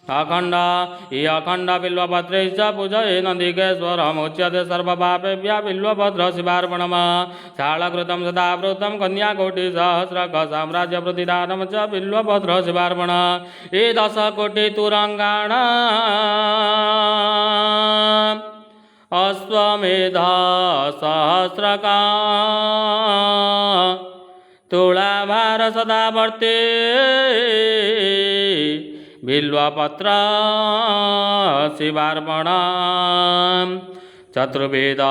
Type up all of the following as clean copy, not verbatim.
अखंड अखंड बिल्वपत्रैश्च पूजयेन दिगेश्वरमुच्यते सर्वपापेभ्यः बिल्वपत्र शिवार्पणम् शालकृतं सदावृतं कन्याकोटिसहस्रक साम्राज्यप्रतिदानं च बिल्वपत्र शिवार्पण ये 10 कोटितुरङ्गाणाम् अश्वमेध सहस्रका तुलाभार सदावर्ते बिल्वपत्र शिवार्पण चतुर्वेद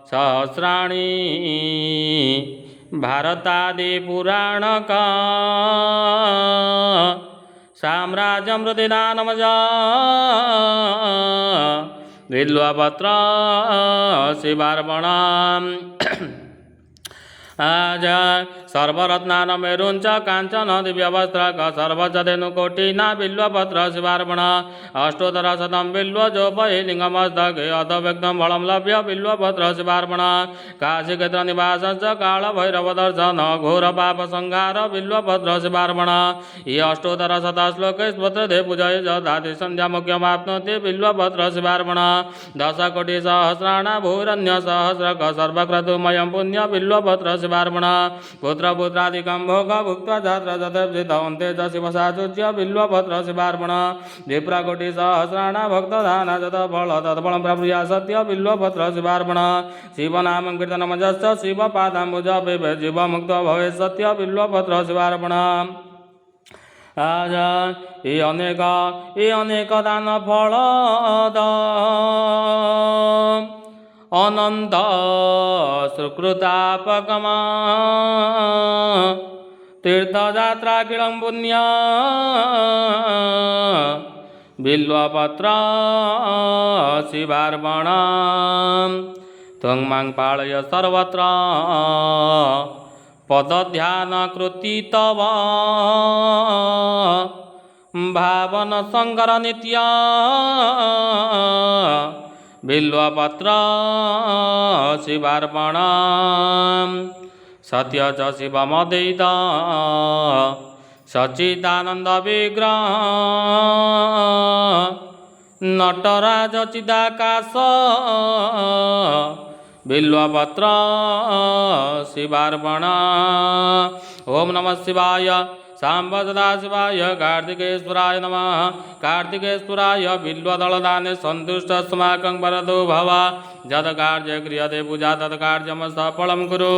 सहस्राणि भारतादिपुराणक साम्राज्यं प्रतिदानमज बिल्वपत्र शिवार्पण आज सर्वरत्नानमेरुञ्च काञ्चन दिव्यवस्त्रक सर्वजधेनुकोटिना बिल्वपत्र शिवार्पण अष्टोत्तरशतं बिल्वजोपये लिङ्गमस्तके अथ व्यक्तं फलं लभ्य बिल्वपत्र शिवार्पण काशीक्षेत्रनिवासश्च कालभैरवदर्शन घोरपापसंहार बिल्वपत्र शिवार्पण ये अष्टोत्तरशतश्लोके स्तोत्रते पूजये दधाति बिल्वपत्र शिवार्पण 10 कोटिसहस्राणां भूरन्यसहस्रक सर्वक्रतुमयं पुण्य बिल्वपत्र शिवार्पण पुत्रपुत्रादिकं भोग भुक्त्वा जात्रजतन्ते च शिवसाचुज्य बिल्वपत्र शिवार्पण विप्रकोटिसहस्राणां भक्तदाना जतफल तत्फलं प्राप्नुया सत्य बिल्वपत्र शिवार्पण शिवनामं कीर्तनमजश्च शिवपादाम्बुज जीवमुक्तो भवेत् सत्य बिल्वपत्र शिवार्पण आज ये अनेक दान फलद अनंत सुकृतापकमा तीर्थयात्रा किलं पुण्य बिल्वपत्र शिवार्पण त्वं मां पालय सर्वत्र पदध्यानकृति तव भावन शंकर नित्य बिल्वपत्र शिवार्पण सत्य च शिवमद्वैत सच्चिदानंद विग्रह नटराज चिदाकाश बिल्वपत्र शिवार्पण ओम नमः शिवाय सांब सदाशिवाय कार्तिकेश्वराय नमः कार्तिकेश्वराय बिल्वदलदाने सन्तुष्टस्माकं वरदो भव यत् कार्य क्रियते पूजा तत् कार्यमस्तफलं कुरु।